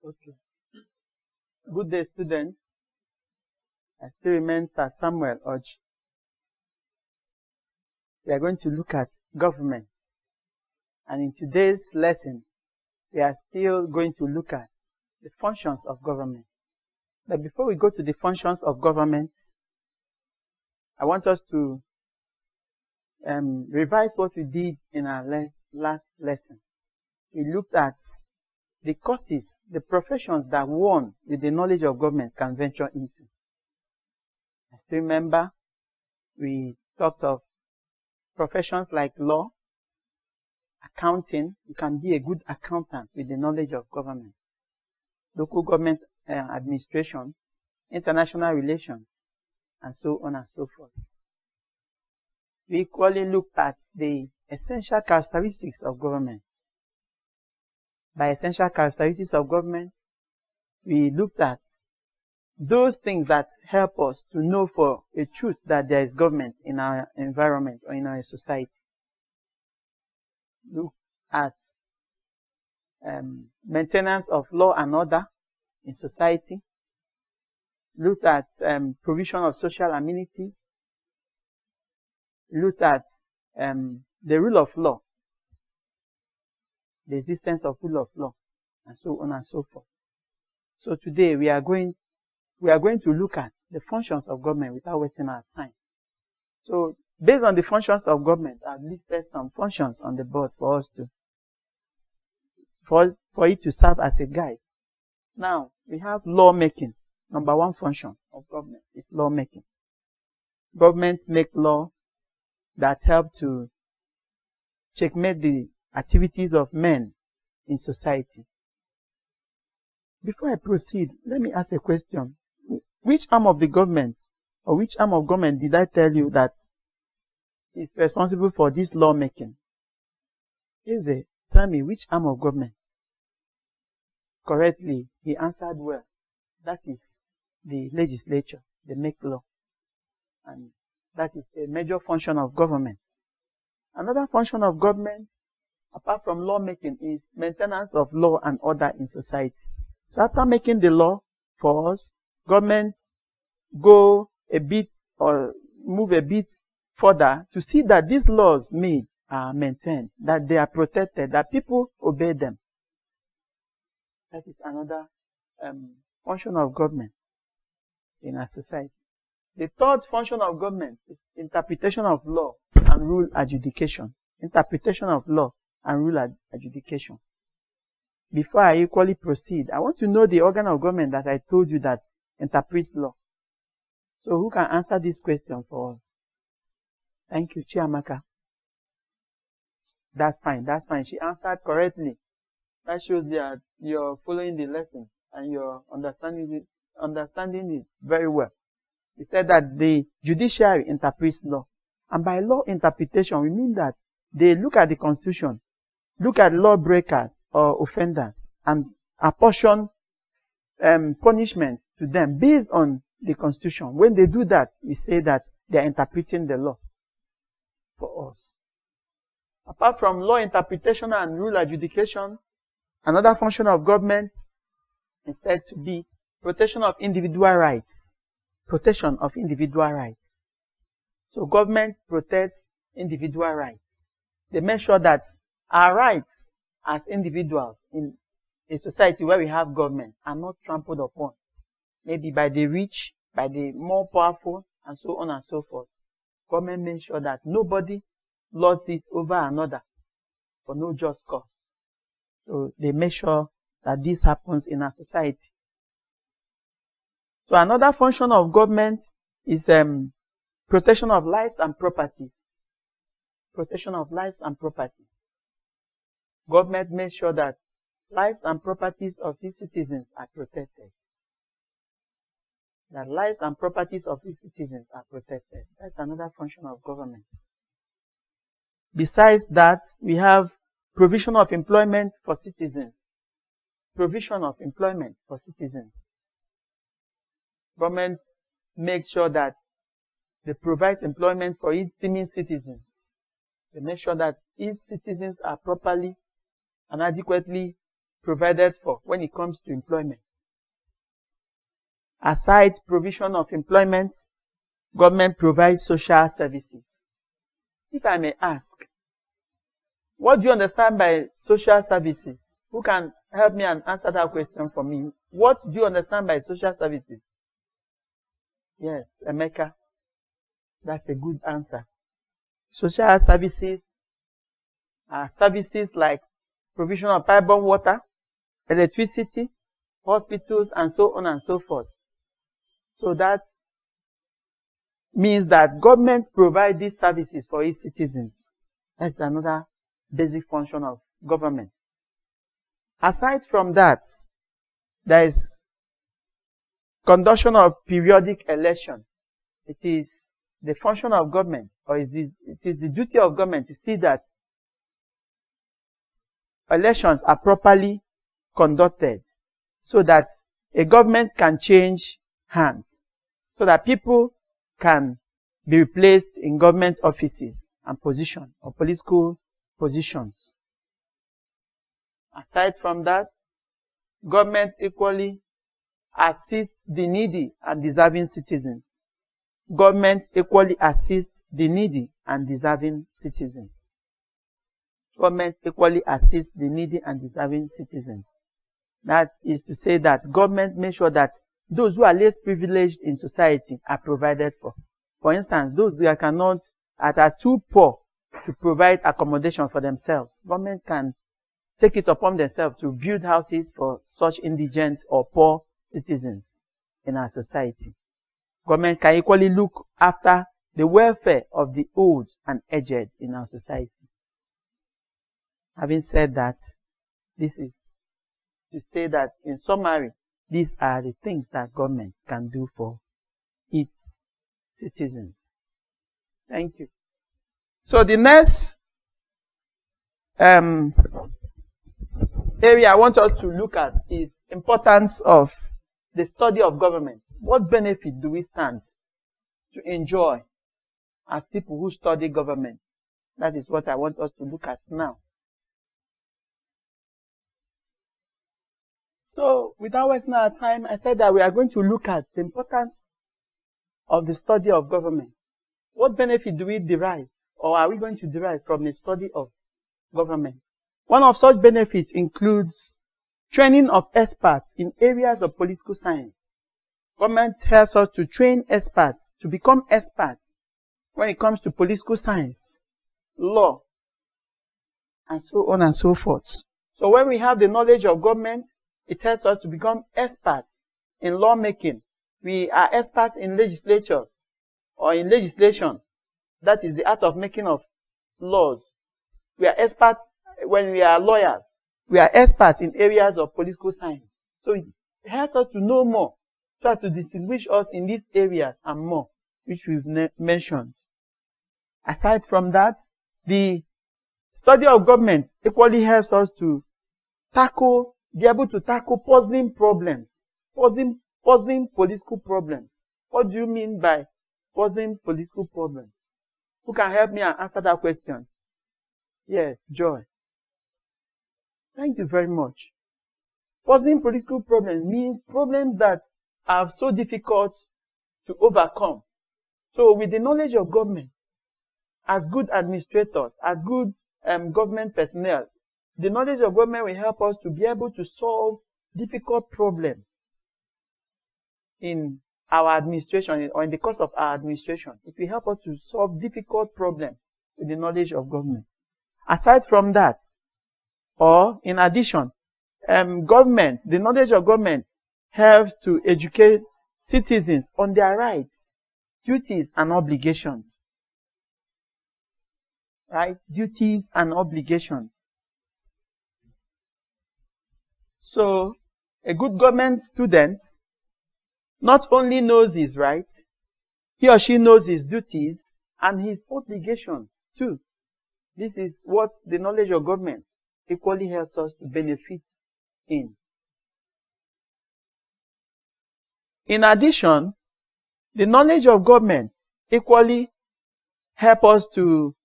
Okay. Good day, students. I still remain Sir Samuel Orji. We are going to look at government. And in today's lesson, we are still going to look at the functions of government. But before we go to the functions of government, I want us to revise what we did in our last lesson. We looked at the courses, the professions that one with the knowledge of government can venture into. I still remember we talked of professions like law, accounting. You can be a good accountant with the knowledge of government. Local government administration, international relations, and so on and so forth. We equally looked at the essential characteristics of government. By essential characteristics of government, we looked at those things that help us to know for a truth that there is government in our environment or in our society. Look at maintenance of law and order in society. Looked at provision of social amenities. Looked at the rule of law, the existence of rule of law, and so on and so forth. So today we are going to look at the functions of government without wasting our time. So based on the functions of government, I've listed some functions on the board for us to, for it to serve as a guide. Now, we have lawmaking. Number one function of government is lawmaking. Government make law that help to checkmate the activities of men in society. Before I proceed, let me ask a question. Which arm of the government, or which arm of government did I tell you that is responsible for this lawmaking? Tell me which arm of government? Correctly, he answered well. That is the legislature. They make law. And that is a major function of government. Another function of government, apart from lawmaking, is maintenance of law and order in society. So after making the law for us, government go a bit or move a bit further to see that these laws made are maintained, that they are protected, that people obey them. That is another function of government in our society. The third function of government is interpretation of law and rule adjudication. Interpretation of law and rule adjudication. Before I equally proceed, I want to know the organ of government that I told you that interprets law. So who can answer this question for us? Thank you, Chiamaka. That's fine, that's fine. She answered correctly. That shows that you're following the lesson and you're understanding it very well. He said that the judiciary interprets law. And by law interpretation, we mean that they look at the Constitution, look at lawbreakers or offenders, and apportion punishment to them based on the Constitution. When they do that, we say that they are interpreting the law for us. Apart from law interpretation and rule adjudication, another function of government is said to be protection of individual rights. Protection of individual rights. So government protects individual rights. They make sure that our rights as individuals in a society where we have government are not trampled upon. Maybe by the rich, by the more powerful, and so on and so forth. Government makes sure that nobody lords it over another for no just cause. So they make sure that this happens in our society. So another function of government is protection of lives and properties. Protection of lives and properties. Government makes sure that lives and properties of its citizens are protected. That lives and properties of its citizens are protected. That's another function of government. Besides that, we have provision of employment for citizens. Provision of employment for citizens. Government makes sure that they provide employment for its teeming citizens. They make sure that its citizens are properly and adequately provided for when it comes to employment. Aside provision of employment, government provides social services. If I may ask, what do you understand by social services? Who can help me and answer that question for me? What do you understand by social services? Yes, Emeka. That's a good answer. Social services are services like provision of pipe-borne water, electricity, hospitals, and so on and so forth. So that means that government provides these services for its citizens. That's another basic function of government. Aside from that, there is conduction of periodic election. It is the function of government, or it is the duty of government to see that elections are properly conducted so that a government can change hands, so that people can be replaced in government offices and positions or political positions. Aside from that, government equally assists the needy and deserving citizens. Government equally assists the needy and deserving citizens. Government equally assists the needy and deserving citizens. That is to say that government makes sure that those who are less privileged in society are provided for. For instance, those that are too poor to provide accommodation for themselves, government can take it upon themselves to build houses for such indigent or poor citizens in our society. Government can equally look after the welfare of the old and aged in our society. Having said that, this is to say that in summary, these are the things that government can do for its citizens. Thank you. So the next area I want us to look at is importance of the study of government. What benefit do we stand to enjoy as people who study government? That is what I want us to look at now. So, without wasting our time, I said that we are going to look at the importance of the study of government. What benefit do we derive, or are we going to derive from the study of government? One of such benefits includes training of experts in areas of political science. Government helps us to train experts, to become experts when it comes to political science, law, and so on and so forth. So when we have the knowledge of government, it helps us to become experts in lawmaking. We are experts in legislatures or in legislation. That is the art of making of laws. We are experts when we are lawyers. We are experts in areas of political science. So it helps us to know more, try to distinguish us in these areas and more, which we've mentioned. Aside from that, the study of government equally helps us to be able to tackle puzzling problems, puzzling political problems. What do you mean by puzzling political problems? Who can help me and answer that question? Yes, Joy. Thank you very much. Puzzling political problems means problems that are so difficult to overcome. So with the knowledge of government, as good administrators, as good government personnel, the knowledge of government will help us to be able to solve difficult problems in our administration or in the course of our administration. It will help us to solve difficult problems with the knowledge of government. Aside from that, or in addition, the knowledge of government helps to educate citizens on their rights, duties, and obligations. Right? Duties and obligations. So, a good government student not only knows his rights, he or she knows his duties and his obligations too. This is what the knowledge of government equally helps us to benefit in. In addition, the knowledge of government equally helps us to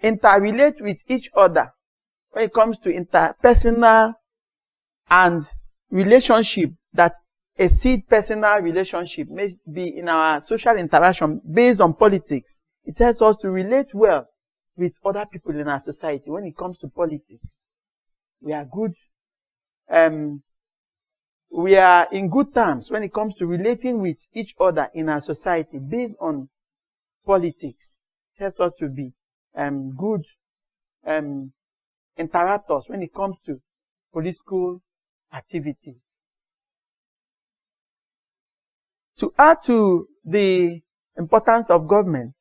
interrelate with each other when it comes to interpersonal and relationship that exceed personal relationship, may be in our social interaction based on politics. It helps us to relate well with other people in our society. When it comes to politics, we are good. We are in good terms when it comes to relating with each other in our society based on politics. It helps us to be good interactors when it comes to political activities. To add to the importance of government,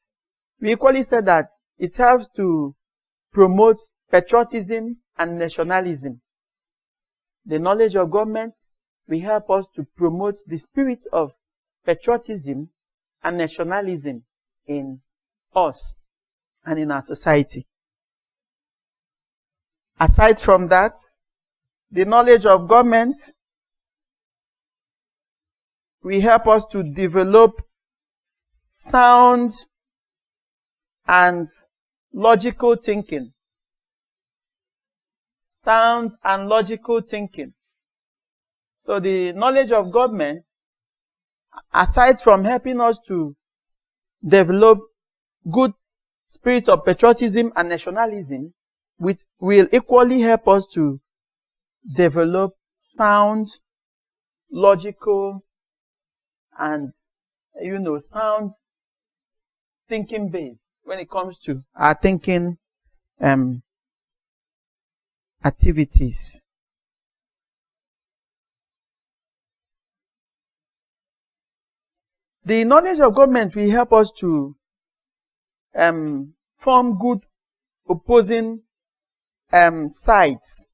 we equally said that it helps to promote patriotism and nationalism. The knowledge of government will help us to promote the spirit of patriotism and nationalism in us and in our society. Aside from that, the knowledge of government will help us to develop sound and logical thinking. Sound and logical thinking. So the knowledge of government, aside from helping us to develop good spirit of patriotism and nationalism, which will equally help us to develop sound, logical, and, sound thinking base when it comes to our thinking activities. The knowledge of government will help us to form good opposing sides.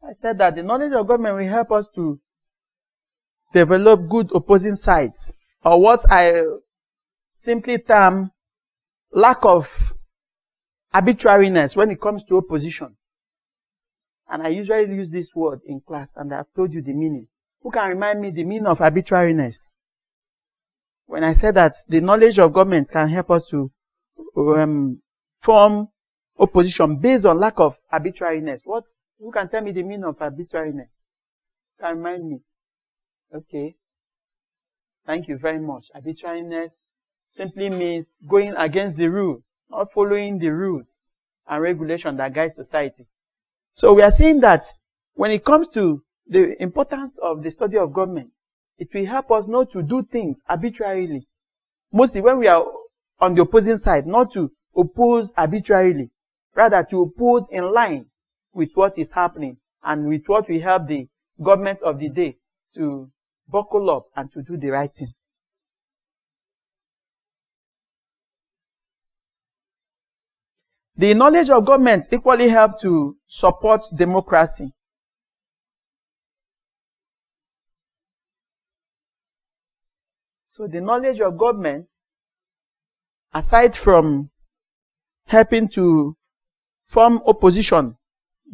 I said that the knowledge of government will help us to develop good opposing sides, or what I simply term lack of arbitrariness when it comes to opposition. And I usually use this word in class, and I've told you the meaning. Who can remind me the meaning of arbitrariness? When I said that the knowledge of government can help us to form opposition based on lack of arbitrariness. Who can tell me the meaning of arbitrariness? Can remind me? Okay. Thank you very much. Arbitrariness simply means going against the rule, not following the rules and regulations that guide society. So we are saying that when it comes to the importance of the study of government, it will help us not to do things arbitrarily. Mostly when we are on the opposing side, not to oppose arbitrarily, rather to oppose in line with what is happening and with what will help the government of the day to buckle up and to do the right thing. The knowledge of government equally helps to support democracy. So the knowledge of government, aside from helping to form opposition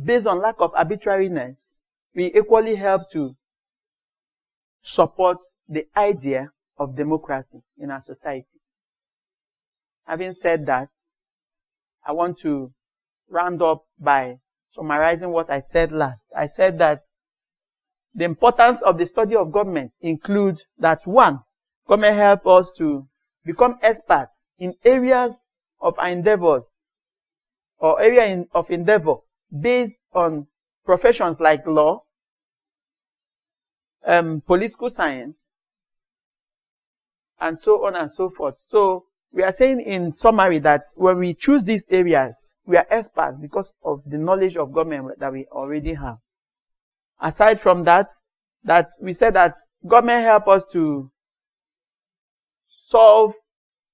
based on lack of arbitrariness, will equally help to support the idea of democracy in our society. Having said that, I want to round up by summarizing what I said last. I said that the importance of the study of government includes that, one, government helps us to become experts in areas of our endeavors or of endeavor based on professions like law, political science, and so on and so forth. So we are saying in summary that when we choose these areas, we are experts because of the knowledge of government that we already have. Aside from that we said that government help us to solve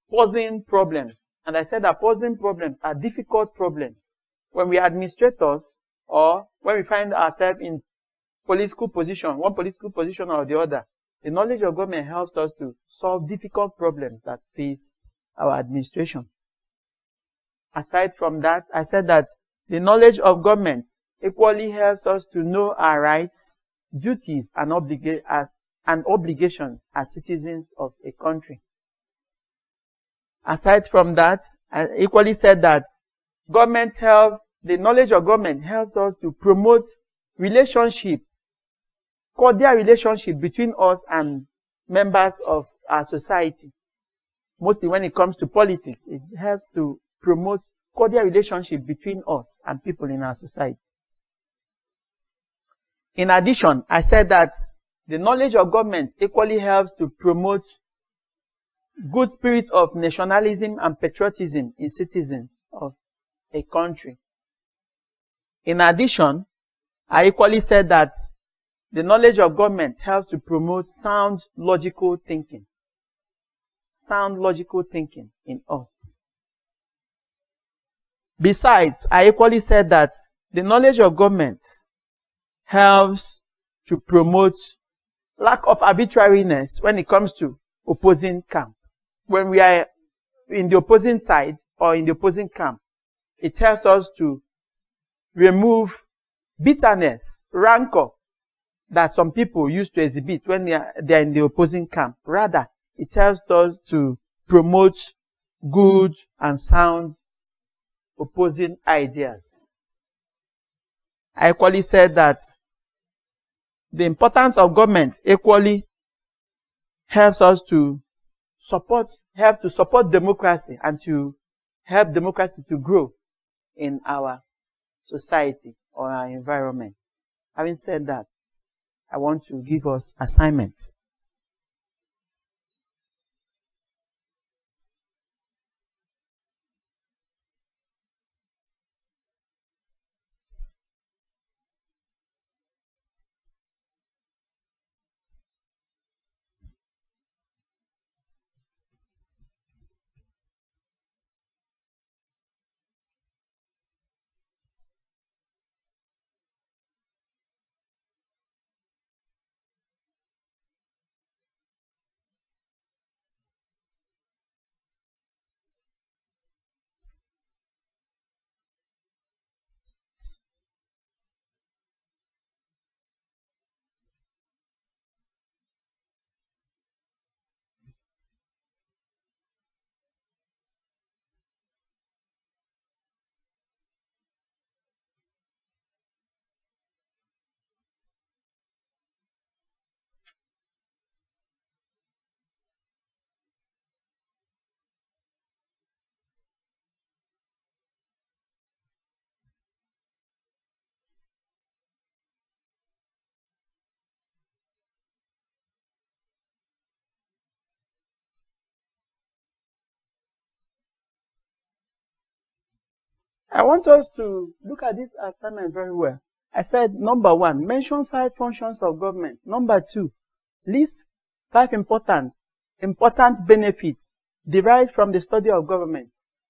posing problems. And I said that posing problems are difficult problems. When we are administrators or when we find ourselves in political position, one political position or the other, the knowledge of government helps us to solve difficult problems that face our administration. Aside from that, I said that the knowledge of government equally helps us to know our rights, duties, and obligations as citizens of a country. Aside from that, I equally said that the knowledge of government helps us to promote cordial relationship between us and members of our society. Mostly when it comes to politics, it helps to promote cordial relationship between us and people in our society. In addition, I said that the knowledge of government equally helps to promote good spirit of nationalism and patriotism in citizens of a country. In addition, I equally said that the knowledge of government helps to promote sound logical thinking. Sound logical thinking in us. Besides, I equally said that the knowledge of government helps to promote lack of arbitrariness when it comes to opposing camp. When we are in the opposing side or in the opposing camp, it helps us to remove bitterness, rancor that some people used to exhibit when they are in the opposing camp. Rather, it helps us to promote good and sound opposing ideas. I equally said that the importance of government equally helps to support democracy and to help democracy to grow in our society or our environment. Having said that, I want to give us assignments. I want us to look at this assignment very well. I said, number 1, mention 5 functions of government. Number 2, list 5 important benefits derived from the study of government.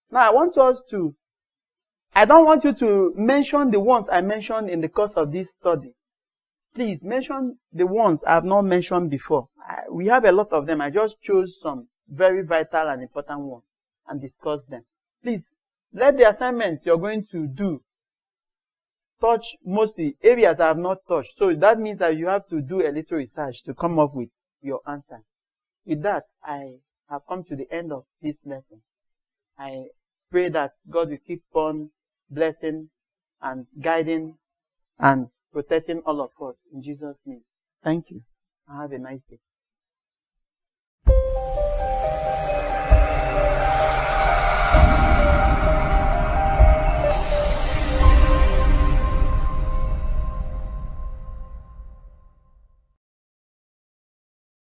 Now, I don't want you to mention the ones I mentioned in the course of this study. Please mention the ones I have not mentioned before. We have a lot of them. I just chose some very vital and important ones and discussed them. Please, let the assignments you're going to do touch mostly areas I have not touched. So that means that you have to do a little research to come up with your answers. With that, I have come to the end of this lesson. I pray that God will keep on blessing and guiding and protecting all of us in Jesus' name. Thank you. Have a nice day.